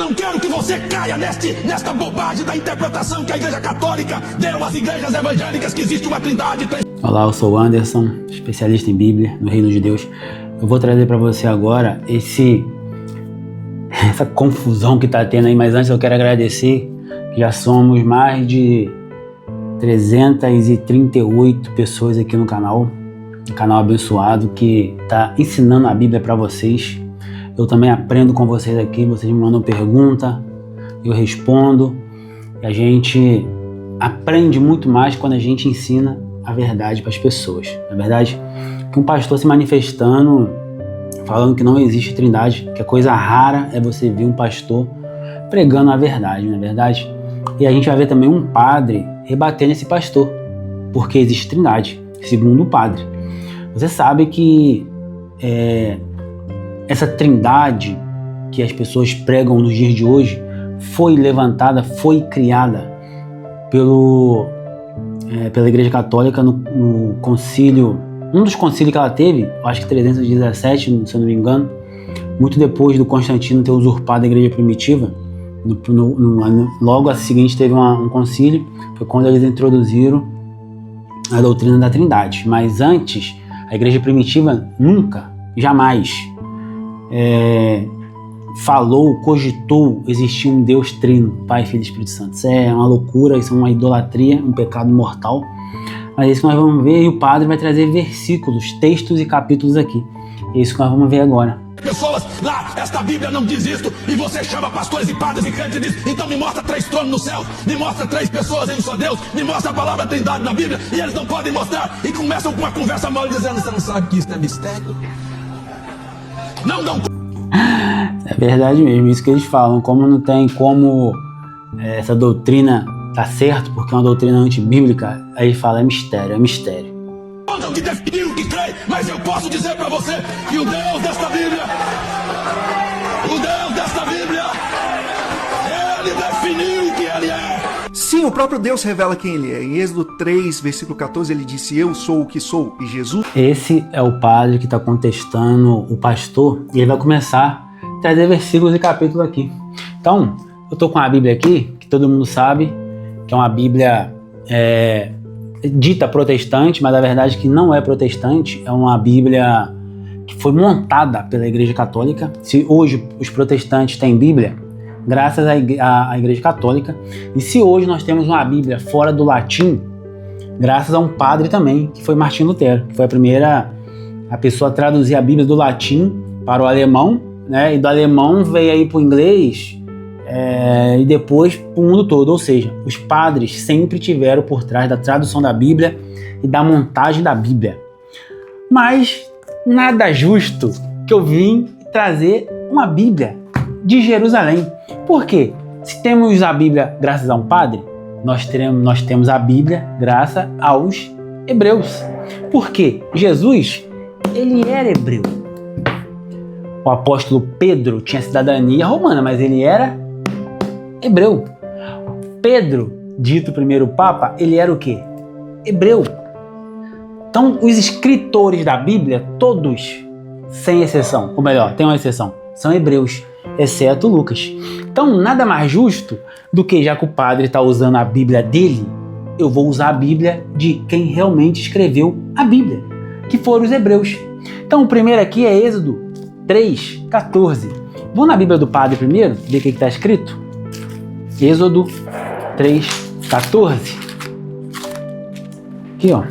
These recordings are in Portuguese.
não quero que você caia nesta bobagem da interpretação que a Igreja Católica deu às igrejas evangélicas, que existe uma trindade. Olá, eu sou o Anderson, especialista em Bíblia, no Reino de Deus. Eu vou trazer para você agora essa confusão que está tendo aí, mas antes eu quero agradecer que já somos mais de 338 pessoas aqui no canal, um canal abençoado que está ensinando a Bíblia para vocês. Eu também aprendo com vocês aqui, vocês me mandam pergunta, eu respondo, e a gente aprende muito mais quando a gente ensina a verdade para as pessoas. Na verdade, que um pastor se manifestando, falando que não existe trindade, que a coisa rara é você ver um pastor pregando a verdade, não é verdade? E a gente vai ver também um padre rebatendo esse pastor, porque existe trindade, segundo o padre. Você sabe que essa trindade que as pessoas pregam nos dias de hoje foi levantada, foi criada pela Igreja Católica no concílio, um dos concílios que ela teve, eu acho que 317, se eu não me engano, muito depois do Constantino ter usurpado a Igreja Primitiva. Logo a seguinte teve um concílio, foi quando eles introduziram a doutrina da Trindade. Mas antes, a Igreja Primitiva nunca, jamais cogitou existir um Deus trino, Pai, Filho e Espírito Santo. Isso é uma loucura, isso é uma idolatria, um pecado mortal. Mas é isso que nós vamos ver, e o padre vai trazer versículos, textos e capítulos aqui. É isso que nós vamos ver agora. Pessoas lá, esta Bíblia não diz isto, e você chama pastores e padres e crentes e diz, então me mostra 3 tronos no céu, me mostra 3 pessoas em um só Deus, me mostra a palavra trindade na Bíblia, e eles não podem mostrar, e começam com uma conversa mole dizendo, você não sabe que isso é mistério? Não. É verdade mesmo, isso que eles falam, como não tem como essa doutrina tá certo, porque é uma doutrina antibíblica, aí fala, é mistério. Não que definiu o que crê, mas eu posso dizer para você que o Deus desta Bíblia, ele definiu o que ele é. Sim, o próprio Deus revela quem ele é. Em Êxodo 3, versículo 14, ele disse, eu sou o que sou, e Jesus... Esse é o padre que está contestando o pastor, e ele vai começar a trazer versículos e capítulos aqui. Então, eu estou com a Bíblia aqui, que todo mundo sabe, que é uma Bíblia dita protestante, mas na verdade que não é protestante, é uma Bíblia que foi montada pela Igreja Católica. Se hoje os protestantes têm Bíblia, graças à Igreja Católica, e se hoje nós temos uma Bíblia fora do latim, graças a um padre também, que foi Martinho Lutero, que foi a pessoa a traduzir a Bíblia do latim para o alemão, né? E do alemão veio aí para o inglês, e depois para o mundo todo. Ou seja, os padres sempre tiveram por trás da tradução da Bíblia e da montagem da Bíblia. Mas nada justo que eu vim trazer uma Bíblia de Jerusalém. Por quê? Se temos a Bíblia graças a um padre, nós temos a Bíblia graças aos hebreus. Por quê? Jesus, ele era hebreu. O apóstolo Pedro tinha cidadania romana, mas ele era hebreu. Pedro, dito primeiro Papa, ele era o quê? Hebreu. Então, os escritores da Bíblia, todos, sem exceção, ou melhor, tem uma exceção, são hebreus, exceto Lucas. Então, nada mais justo do que, já que o padre está usando a Bíblia dele, eu vou usar a Bíblia de quem realmente escreveu a Bíblia, que foram os hebreus. Então, o primeiro aqui é Êxodo 3, 14. Vamos na Bíblia do padre primeiro, ver o que está escrito? Êxodo 3, 14. Aqui, ó.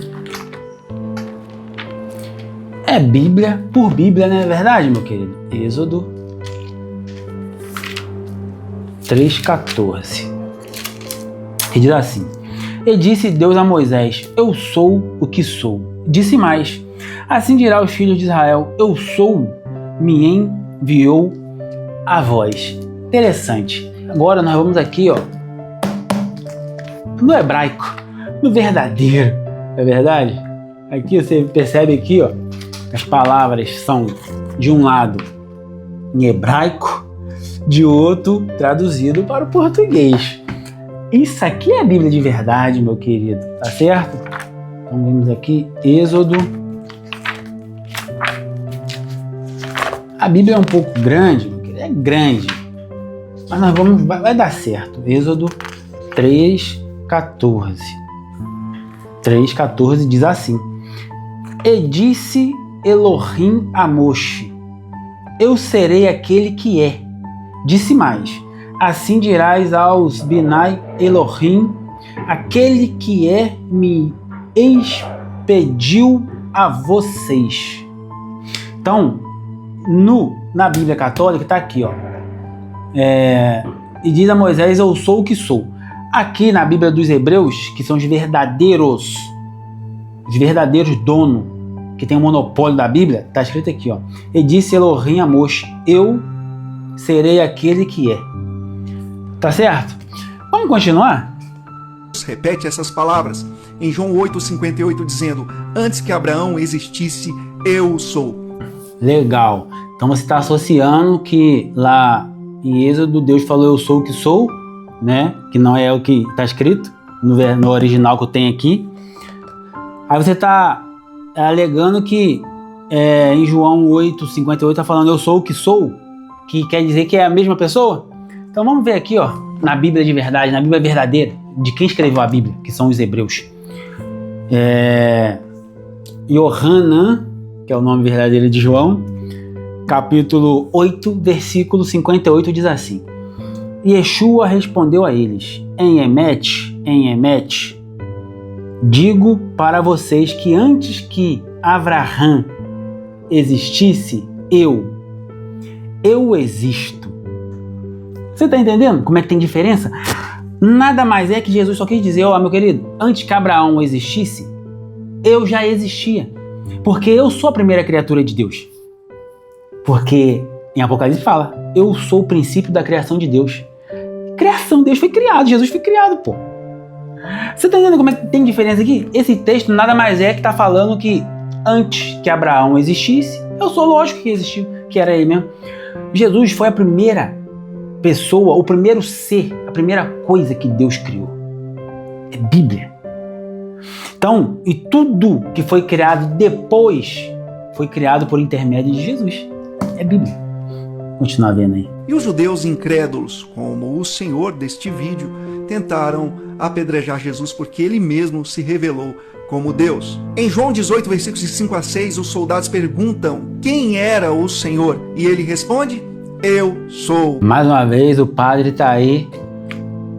É Bíblia por Bíblia, não é verdade, meu querido? Êxodo 3, 14. E diz assim, e disse Deus a Moisés, eu sou o que sou. Disse mais, assim dirá aos filhos de Israel, eu sou, me enviou a vós. Interessante. Agora nós vamos aqui, ó, no hebraico, no verdadeiro, não é verdade? Aqui você percebe aqui, ó, as palavras são de um lado em hebraico, de outro traduzido para o português. Isso aqui é a Bíblia de verdade, meu querido, tá certo? Então vamos aqui, Êxodo. A Bíblia é um pouco grande, meu querido, é grande. Mas nós vai dar certo. Êxodo 3:14. 3:14 diz assim: E disse Elohim a Moshe: Eu serei aquele que é. Disse mais: Assim dirás aos Binai Elohim: Aquele que é me expediu a vocês. Então, na Bíblia Católica está aqui, ó. E diz a Moisés: Eu sou o que sou. Aqui na Bíblia dos Hebreus, que são os verdadeiros donos, que tem o monopólio da Bíblia, está escrito aqui, ó. E disse Elohim a Moshe: Eu serei aquele que é. Tá certo? Vamos continuar? Repete essas palavras em João 8:58, dizendo: Antes que Abraão existisse, eu sou. Legal. Então você está associando que lá em Êxodo Deus falou: Eu sou o que sou, né? Que não é o que está escrito no original que eu tenho aqui. Aí você está alegando que em João 8:58 está falando: Eu sou o que sou, que quer dizer que é a mesma pessoa? Então vamos ver aqui, ó, na Bíblia de verdade, na Bíblia verdadeira, de quem escreveu a Bíblia, que são os Hebreus. Yohanan, que é o nome verdadeiro de João, capítulo 8, versículo 58, diz assim: Yeshua respondeu a eles: Em Emet, digo para vocês que antes que Abraham existisse, eu existo. Você está entendendo como é que tem diferença? Nada mais é que Jesus só quis dizer: ó, meu querido, antes que Abraão existisse, eu já existia. Porque eu sou a primeira criatura de Deus. Porque em Apocalipse fala: eu sou o princípio da criação de Deus. Criação, Deus foi criado, Jesus foi criado, pô. Você tá entendendo como é que tem diferença aqui? Esse texto nada mais é que tá falando que antes que Abraão existisse, eu sou, lógico que existiu, que era ele mesmo. Jesus foi a primeira pessoa, o primeiro ser, a primeira coisa que Deus criou. É Bíblia. Então, e tudo que foi criado depois foi criado por intermédio de Jesus. É Bíblia. Continuar vendo aí. E os judeus incrédulos, como o senhor deste vídeo, tentaram apedrejar Jesus porque ele mesmo se revelou como Deus. Em João 18, versículos de 5 a 6, os soldados perguntam quem era o Senhor e ele responde: Eu sou. Mais uma vez o padre está aí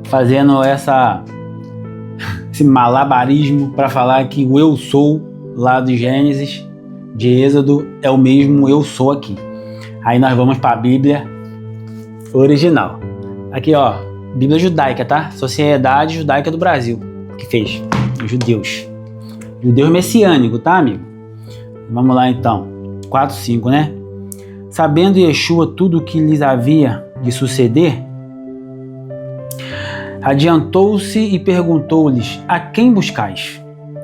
fazendo esse malabarismo para falar que o eu sou lá do Gênesis, de Êxodo, é o mesmo eu sou aqui. Aí nós vamos para a Bíblia original. Aqui, ó, Bíblia judaica, tá? Sociedade Judaica do Brasil, que fez, os judeus. Judeu messiânico, tá, amigo? Vamos lá então. 4:5, né? Sabendo Yeshua tudo o que lhes havia de suceder, adiantou-se e perguntou-lhes: A quem buscais?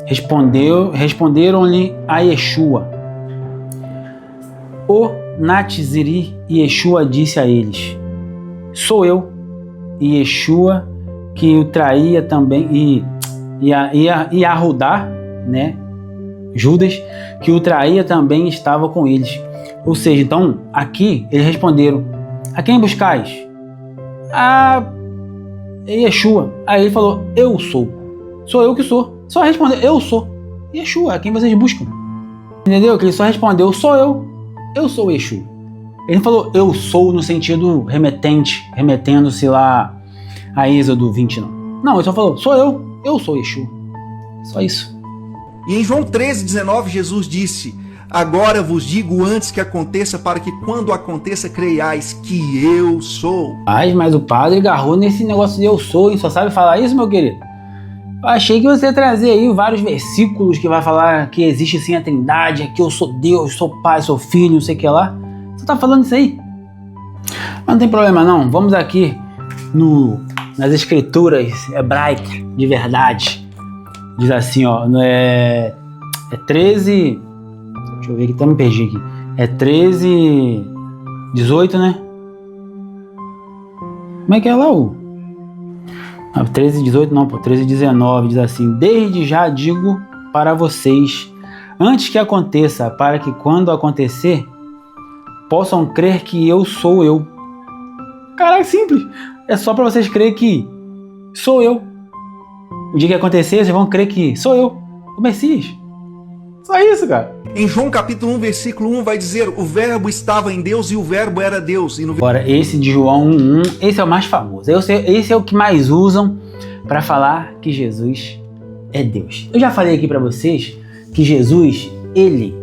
Responderam-lhe a Yeshua, o Naziri, e Yeshua disse a eles: Sou eu. E Yeshua, que o traía também, e Arrudá, né? Judas, que o traía, também estava com eles. Ou seja, então, aqui eles responderam: A quem buscais? A Yeshua. Aí ele falou: Eu sou. Sou eu que sou. Só respondeu: Eu sou. Yeshua, a quem vocês buscam? Entendeu? Que ele só respondeu: Sou eu. Eu sou Yeshua. Ele não falou eu sou no sentido remetendo-se lá a Êxodo 20, não. Não, ele só falou: Sou eu sou Yeshua. Só isso. E em João 13:19, Jesus disse: Agora vos digo antes que aconteça, para que quando aconteça creiais que eu sou. Mas o padre agarrou nesse negócio de eu sou, e só sabe falar isso, meu querido? Eu achei que você ia trazer aí vários versículos que vai falar que existe sim a Trindade, que eu sou Deus, sou Pai, sou Filho, não sei o que lá. Você tá falando isso aí? Mas não tem problema não, vamos aqui nas escrituras hebraicas de verdade. Diz assim, ó, é 13... Deixa eu ver aqui, até me perdi aqui. É 13:18, né? Como é que é lá o... 13:18 não, pô, 13:19 diz assim: Desde já digo para vocês, antes que aconteça, para que quando acontecer, possam crer que eu sou eu. Caraca, simples. É só para vocês crerem que sou eu. O dia que acontecer, vocês vão crer que sou eu, o Messias. Só isso, cara. Em João capítulo 1, versículo 1 vai dizer: o verbo estava em Deus e o verbo era Deus. E no... Agora, esse de João 1:1, esse é o mais famoso. Esse é o que mais usam para falar que Jesus é Deus. Eu já falei aqui para vocês que Jesus, ele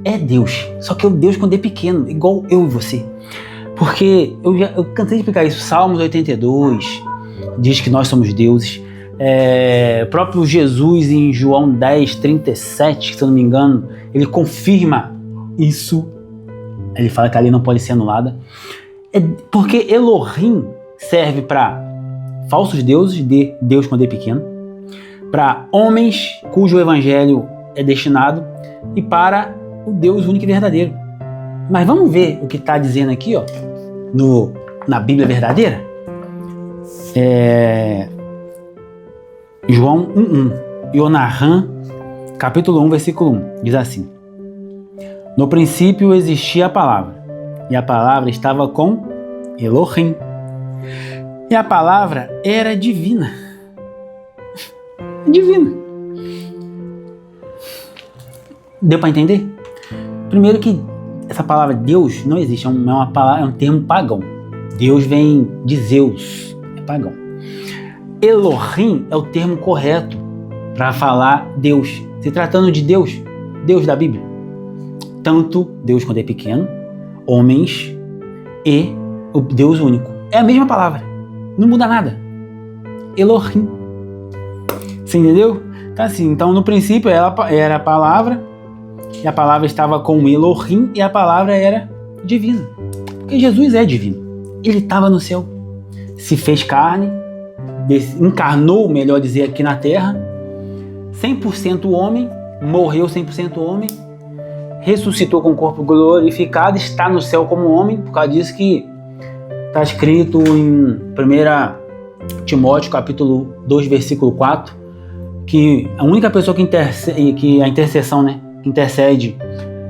é Deus. Só que é o Deus quando é pequeno, igual eu e você. Porque eu cansei de explicar isso. Salmos 82 diz que nós somos deuses. Próprio Jesus em João 10:37, se eu não me engano, ele confirma isso. Ele fala que a lei não pode ser anulada. Porque Elohim serve para falsos deuses, de Deus quando é pequeno, para homens cujo evangelho é destinado e para o Deus único e verdadeiro. Mas vamos ver o que está dizendo aqui, ó, na Bíblia verdadeira. João 1:1, Yonahan, capítulo 1, versículo 1, diz assim: no princípio existia a palavra, e a palavra estava com Elohim, e a palavra era divina. Divina. Deu para entender? Primeiro que essa palavra Deus não existe, é um termo pagão. Deus vem de Zeus, é pagão. Elohim é o termo correto para falar Deus. Se tratando de Deus, Deus da Bíblia. Tanto Deus quando é pequeno, homens e o Deus único. É a mesma palavra, não muda nada. Elohim. Você entendeu? Então assim, no princípio ela era a palavra, e a palavra estava com Elohim, e a palavra era divina. Porque Jesus é divino. Ele estava no céu, se fez carne, encarnou, melhor dizer, aqui na terra, 100% homem, morreu 100% homem, ressuscitou com o corpo glorificado, está no céu como homem, por causa disso que está escrito em 1 Timóteo capítulo 2, versículo 4, que a única pessoa que a intercessão, né, intercede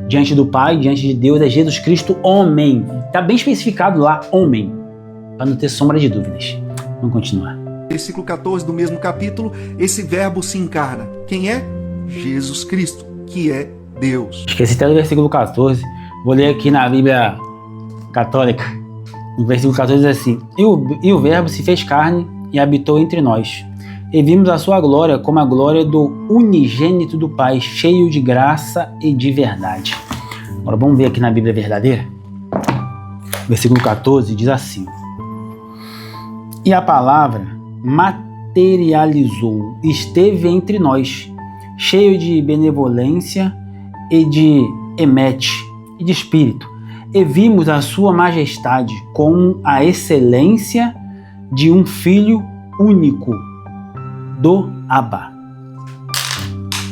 diante do Pai, diante de Deus, é Jesus Cristo, homem. Está bem especificado lá, homem, para não ter sombra de dúvidas. Vamos continuar. Versículo 14 do mesmo capítulo, esse verbo se encarna. Quem é? Jesus Cristo, que é Deus. Esqueci até do versículo 14. Vou ler aqui na Bíblia Católica. No versículo 14 diz assim: E o verbo se fez carne e habitou entre nós. E vimos a sua glória como a glória do unigênito do Pai, cheio de graça e de verdade. Agora vamos ver aqui na Bíblia verdadeira. Versículo 14 diz assim: E a palavra materializou, esteve entre nós, cheio de benevolência e de emete e de espírito, e vimos a sua majestade com a excelência de um filho único do Abba.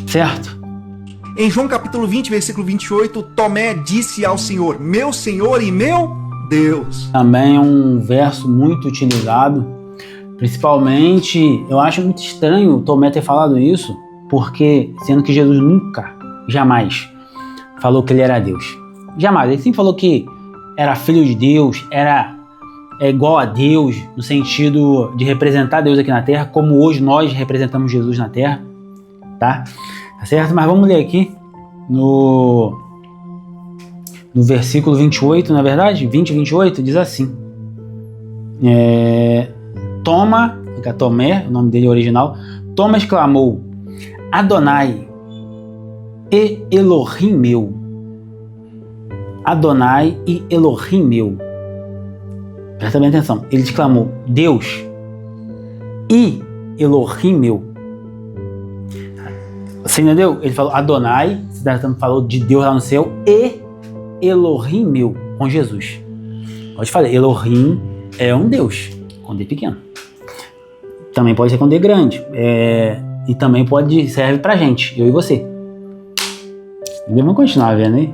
Certo? Em João capítulo 20, versículo 28, Tomé disse ao Senhor: meu Senhor e meu Deus. Também é um verso muito utilizado. Principalmente, eu acho muito estranho Tomé ter falado isso, porque sendo que Jesus nunca, jamais falou que ele era Deus. Jamais. Ele sempre falou que era filho de Deus, era igual a Deus, no sentido de representar Deus aqui na Terra, como hoje nós representamos Jesus na Terra. Tá certo? Mas vamos ler aqui no versículo 28, na verdade, 20 e 28, diz assim: Tomé, o nome dele original, Tomé exclamou: Adonai e Elohim meu. Adonai e Elohim meu. Presta bem atenção. Ele exclamou: Deus e Elohim meu. Você entendeu? Ele falou Adonai, falou de Deus lá no céu, e Elohim meu, com Jesus. Eu te falei, Elohim é um Deus, quando é pequeno. Também pode ser quando é grande. E também serve pra gente, eu e você. Vamos continuar vendo aí.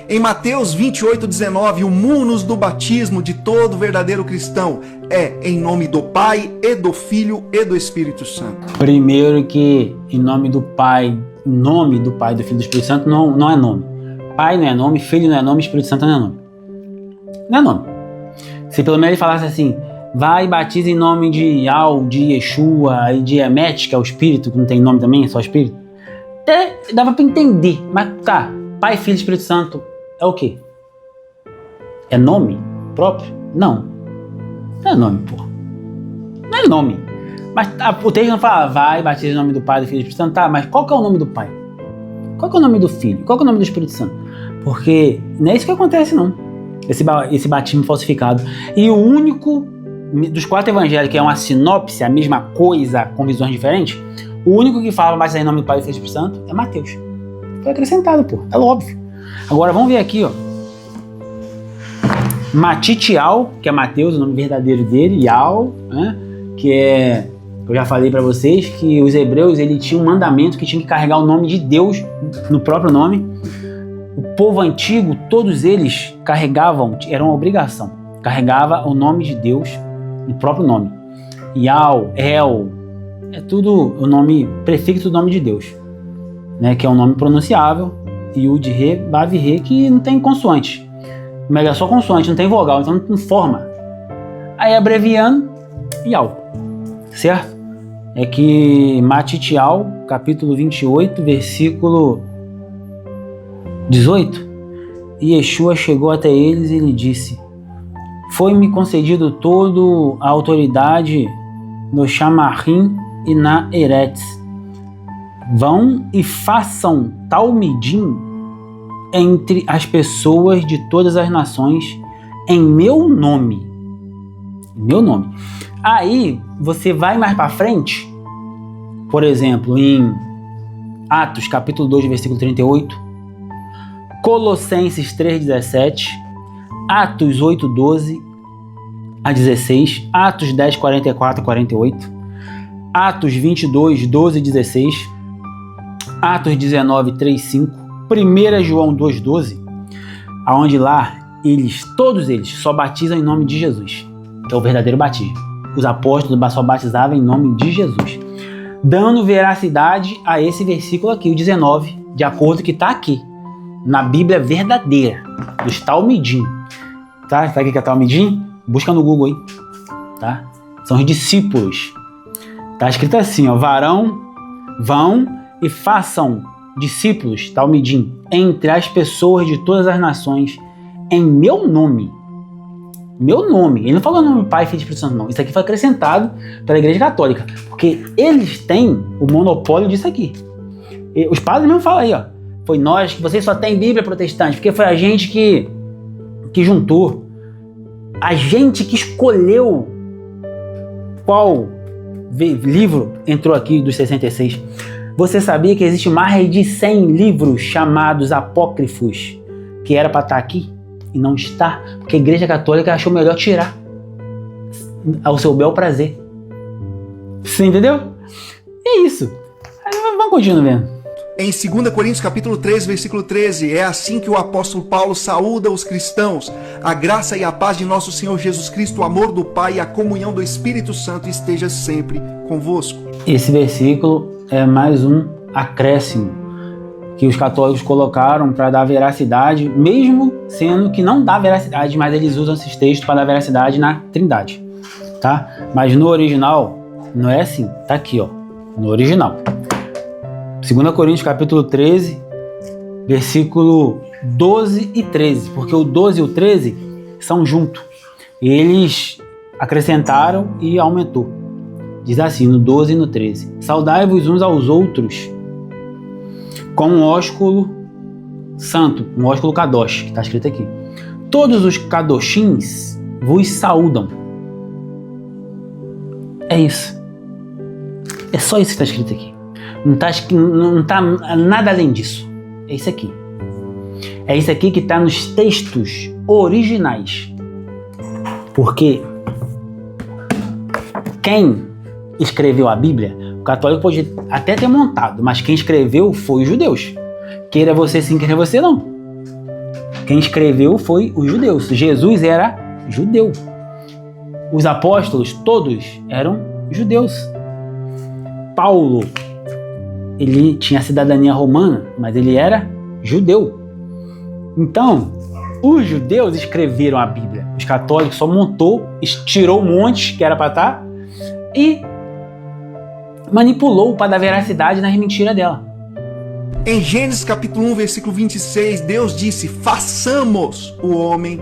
Em Mateus 28:19, o munus do batismo de todo verdadeiro cristão é em nome do Pai e do Filho e do Espírito Santo. Primeiro que em nome do Pai, do Filho e do Espírito Santo não é nome. Pai não é nome, Filho não é nome, Espírito Santo não é nome. Não é nome. Se pelo menos ele falasse assim, vai e batiza em nome de Yahweh, de Yeshua e de Emet, que é o Espírito, que não tem nome também, é só Espírito. Até dava pra entender, mas tá, Pai, Filho e Espírito Santo é o quê? É nome próprio? Não. Não é nome, pô. Não é nome. Mas o texto não fala, vai, batiza em nome do Pai, do Filho e do Espírito Santo. Tá, mas qual que é o nome do Pai? Qual que é o nome do Filho? Qual que é o nome do Espírito Santo? Porque não é isso que acontece, não. Esse batismo falsificado. E o único dos 4 evangelhos, que é uma sinopse, a mesma coisa, com visões diferentes, o único que fala batizar em nome do Pai, do Filho e do Espírito Santo é Mateus. Foi acrescentado, pô. É óbvio. Agora vamos ver aqui, ó. Matitial, que é Mateus, o nome verdadeiro dele, Yal, né? Que é, eu já falei para vocês que os hebreus, ele tinha um mandamento que tinha que carregar o nome de Deus no próprio nome. O povo antigo, todos eles carregavam, era uma obrigação, carregava o nome de Deus no próprio nome. Yal, El, é tudo o nome, prefixo do nome de Deus, né? Que é um nome pronunciável, Yud, Re, Vav, Re, que não tem consoante. Mas é só consoante, não tem vogal, então não forma. Aí abreviando, Yal, certo? É que Matitial, capítulo 28, versículo 18, e Yeshua chegou até eles e lhe disse, foi-me concedido toda a autoridade no Shamarim e na Eretz. Vão e façam talmidim entre as pessoas de todas as nações em meu nome. Meu nome. Aí você vai mais para frente, por exemplo, em Atos capítulo 2, versículo 38, Colossenses 3:17, Atos 8:12 a 16, Atos 10:44 a 48, Atos 22:12 e 16, Atos 19:3-5, 1 João 2:12, aonde lá todos eles só batizam em nome de Jesus, que é o verdadeiro batismo. Os apóstolos só batizavam em nome de Jesus, dando veracidade a esse versículo aqui, o 19, de acordo com o que está aqui na Bíblia verdadeira, dos Talmidim. Tá? Sabe o que é Talmidim? Busca no Google aí. Tá? São os discípulos. Tá escrito assim, ó, vão e façam discípulos, Talmidim, entre as pessoas de todas as nações, em meu nome. Meu nome. Ele não falou o nome do Pai, Filho e Espírito Santo, não. Isso aqui foi acrescentado pela Igreja Católica, porque eles têm o monopólio disso aqui. E os padres mesmo falam aí, ó. Foi nós, que vocês só têm Bíblia protestante, porque foi a gente que juntou. A gente que escolheu qual livro entrou aqui dos 66. Você sabia que existe mais de 100 livros chamados apócrifos que era para estar aqui e não está? Porque a Igreja Católica achou melhor tirar ao seu bel prazer. Você entendeu? E é isso. Vamos continuar vendo. Em 2 Coríntios capítulo 3, versículo 13, é assim que o apóstolo Paulo saúda os cristãos. A graça e a paz de nosso Senhor Jesus Cristo, o amor do Pai e a comunhão do Espírito Santo esteja sempre convosco. Esse versículo é mais um acréscimo que os católicos colocaram para dar veracidade, mesmo sendo que não dá veracidade, mas eles usam esses textos para dar veracidade na Trindade, tá? Mas no original não é assim, tá aqui, ó, no original. 2 Coríntios capítulo 13, versículo 12 e 13, porque o 12 e o 13 são juntos. Eles acrescentaram e aumentou. Diz assim, no 12 e no 13. Saudai-vos uns aos outros com um ósculo santo, um ósculo kadosh, que está escrito aqui. Todos os kadoshins vos saúdam. É isso. É só isso que está escrito aqui. Não tá nada além disso. É isso aqui. É isso aqui que está nos textos originais. Porque quem escreveu a Bíblia, o católico pode até ter montado, mas quem escreveu foi os judeus. Queira você sim, queira você não. Quem escreveu foi os judeus. Jesus era judeu. Os apóstolos, todos eram judeus. Paulo, ele tinha cidadania romana, mas ele era judeu. Então, os judeus escreveram a Bíblia. católicos, só montou, estirou um monte que era para estar e manipulou para dar veracidade nas mentiras dela. Em Gênesis capítulo 1, versículo 26, Deus disse: façamos o homem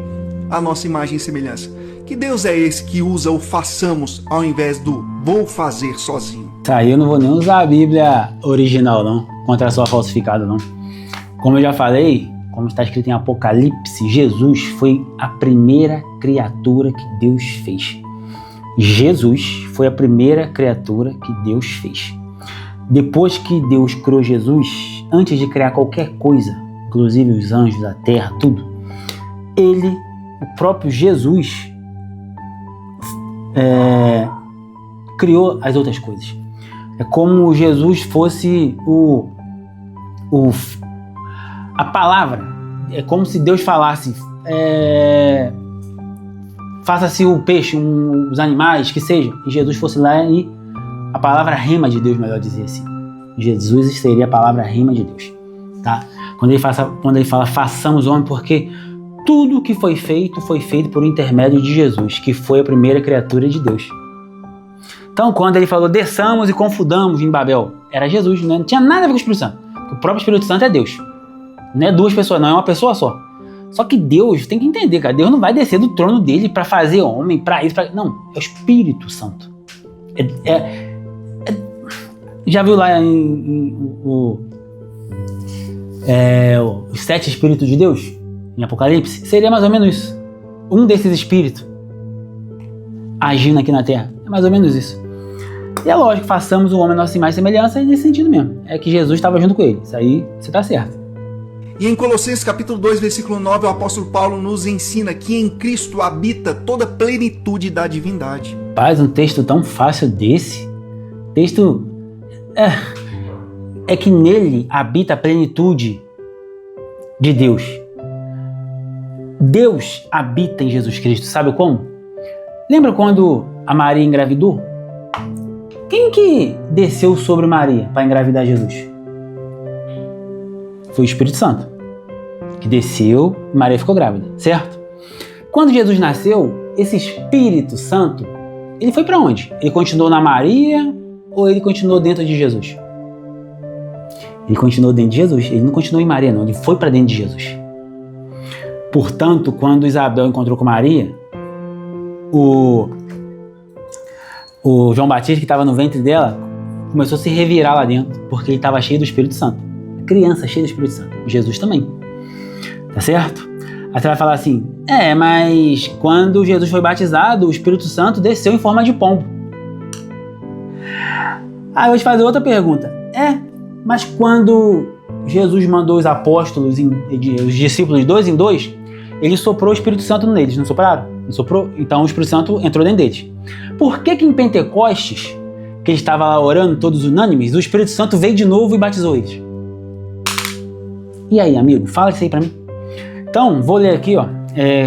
à nossa imagem e semelhança. Que Deus é esse que usa o façamos ao invés do vou fazer sozinho? Isso aí eu não vou nem usar a Bíblia original não, contra a sua falsificada não. Como eu já falei, como está escrito em Apocalipse, Jesus foi a primeira criatura que Deus fez. Jesus foi a primeira criatura que Deus fez. Depois que Deus criou Jesus, antes de criar qualquer coisa, inclusive os anjos, a terra, tudo, o próprio Jesus, criou as outras coisas. É como Jesus fosse a palavra. É como se Deus falasse, faça-se o peixe, os animais, que seja. E Jesus fosse lá e a palavra rema de Deus, melhor dizer assim. Jesus seria a palavra rema de Deus. Tá? Quando ele fala façamos o homem, porque tudo que foi feito por intermédio de Jesus, que foi a primeira criatura de Deus. Então, quando ele falou desçamos e confundamos em Babel, era Jesus, né? Não tinha nada a ver com o Espírito Santo. O próprio Espírito Santo é Deus. Não é duas pessoas, não, é uma pessoa só. Só que Deus, tem que entender, cara, Deus não vai descer do trono dele para fazer homem, para isso, não, é o Espírito Santo. Já viu lá os 7 Espíritos de Deus, em Apocalipse? Seria mais ou menos isso. Um desses espíritos agindo aqui na Terra. É mais ou menos isso. E é lógico, façamos o homem a nossa imagem e semelhança nesse sentido mesmo. É que Jesus estava junto com ele. Isso aí, você está certo. E em Colossenses capítulo 2, versículo 9, o apóstolo Paulo nos ensina que em Cristo habita toda a plenitude da divindade. Paz, um texto tão fácil desse. Texto é que nele habita a plenitude de Deus. Deus habita em Jesus Cristo, sabe como? Lembra quando a Maria engravidou? Quem que desceu sobre Maria para engravidar Jesus? Foi o Espírito Santo, que desceu e Maria ficou grávida, certo? Quando Jesus nasceu, esse Espírito Santo, ele foi para onde? Ele continuou na Maria ou ele continuou dentro de Jesus? Ele continuou dentro de Jesus, ele não continuou em Maria não, ele foi para dentro de Jesus. Portanto, quando Isabel encontrou com Maria, o João Batista, que estava no ventre dela, começou a se revirar lá dentro, porque ele estava cheio do Espírito Santo. A criança cheia do Espírito Santo. Jesus também. Tá certo? Aí você vai falar assim, mas quando Jesus foi batizado, o Espírito Santo desceu em forma de pombo. Aí eu vou te fazer outra pergunta. Mas quando Jesus mandou os apóstolos, os discípulos 2 em 2, ele soprou o Espírito Santo neles, não sopraram? Ele soprou? Então o Espírito Santo entrou dentro deles. Por que em Pentecostes, que eles estavam lá orando, todos unânimes, o Espírito Santo veio de novo e batizou eles? E aí, amigo? Fala isso aí pra mim. Então, vou ler aqui, ó,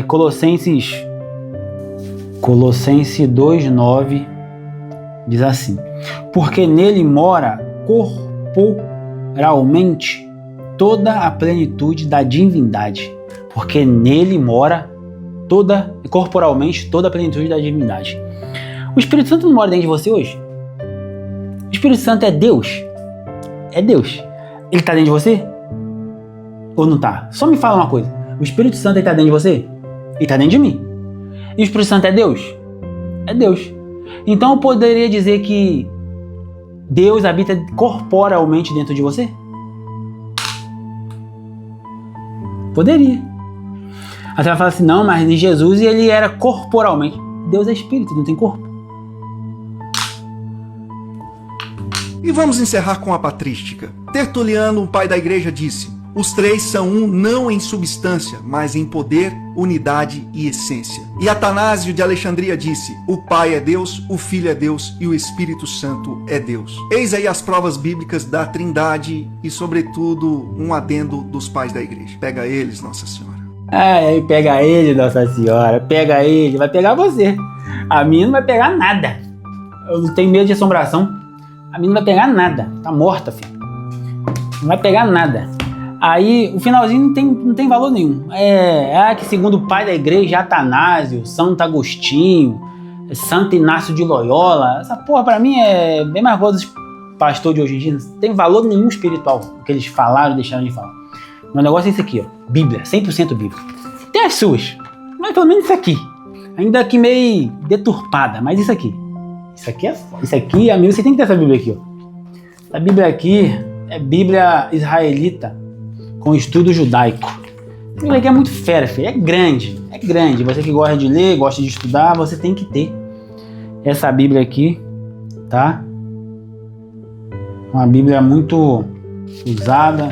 Colossenses 2:9, diz assim: porque nele mora corporalmente toda a plenitude da divindade. Porque nele mora corporalmente toda a plenitude da divindade. O Espírito Santo não mora dentro de você hoje? O Espírito Santo é Deus? É Deus. Ele está dentro de você? Ou não está? Só me fala uma coisa. O Espírito Santo está dentro de você? Ele está dentro de mim. E o Espírito Santo é Deus? É Deus. Então eu poderia dizer que Deus habita corporalmente dentro de você? Poderia. Aí você vai falar assim, não, mas de Jesus ele era corporalmente. Deus é espírito, não tem corpo. E vamos encerrar com a patrística. Tertuliano, o pai da igreja, disse: os três são um não em substância, mas em poder, unidade e essência. E Atanásio de Alexandria disse: o Pai é Deus, o Filho é Deus e o Espírito Santo é Deus. Eis aí as provas bíblicas da Trindade e, sobretudo, um adendo dos pais da igreja. Pega eles, Nossa Senhora. Pega ele, Nossa Senhora. Pega ele, vai pegar você. A mim não vai pegar nada. Eu não tenho medo de assombração. A mim não vai pegar nada. Tá morta, filho. Não vai pegar nada. Aí o finalzinho não tem valor nenhum. Que segundo o pai da igreja, Atanásio, Santo Agostinho, Santo Inácio de Loyola, essa porra pra mim é bem mais coisa dos pastores de hoje em dia. Não tem valor nenhum espiritual o que eles falaram e deixaram de falar. Meu negócio é esse aqui, ó. Bíblia, 100% Bíblia. Tem as suas, mas pelo menos isso aqui. Ainda que meio deturpada, mas isso aqui. Isso aqui, amigo, você tem que ter essa Bíblia aqui, ó. Essa Bíblia aqui é Bíblia israelita com estudo judaico. Essa Bíblia aqui é muito fera, filho. É grande. Você que gosta de ler, gosta de estudar, você tem que ter essa Bíblia aqui, tá? Uma Bíblia muito usada.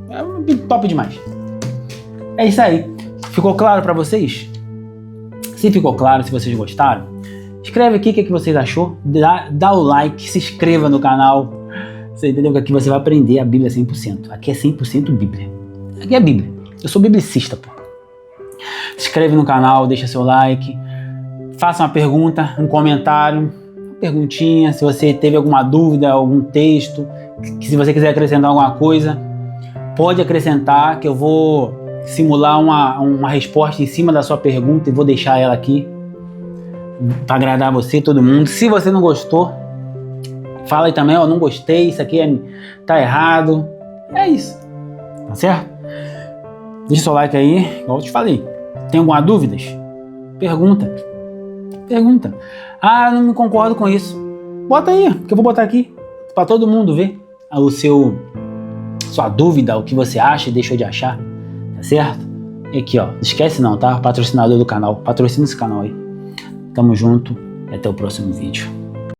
É uma Bíblia top demais. É isso aí. Ficou claro pra vocês? Se ficou claro, se vocês gostaram, escreve aqui o que vocês achou. Dá o like, se inscreva no canal. Você entendeu que aqui você vai aprender a Bíblia 100%. Aqui é 100% Bíblia. Aqui é Bíblia. Eu sou biblicista, pô. Se inscreve no canal, deixa seu like. Faça uma pergunta, um comentário, uma perguntinha. Se você teve alguma dúvida, algum texto, que se você quiser acrescentar alguma coisa, pode acrescentar que eu vou simular uma resposta em cima da sua pergunta e vou deixar ela aqui para agradar você, todo mundo. Se você não gostou, fala aí também, ó, não gostei, isso aqui tá errado. É isso, tá certo? Deixa seu like aí, igual eu te falei. Tem alguma dúvida? Pergunta. Ah, não concordo com isso. Bota aí, que eu vou botar aqui para todo mundo ver sua dúvida, o que você acha e deixou de achar, tá certo? E aqui, ó, não esquece não, tá? Patrocinador do canal, patrocina esse canal aí. Tamo junto e até o próximo vídeo.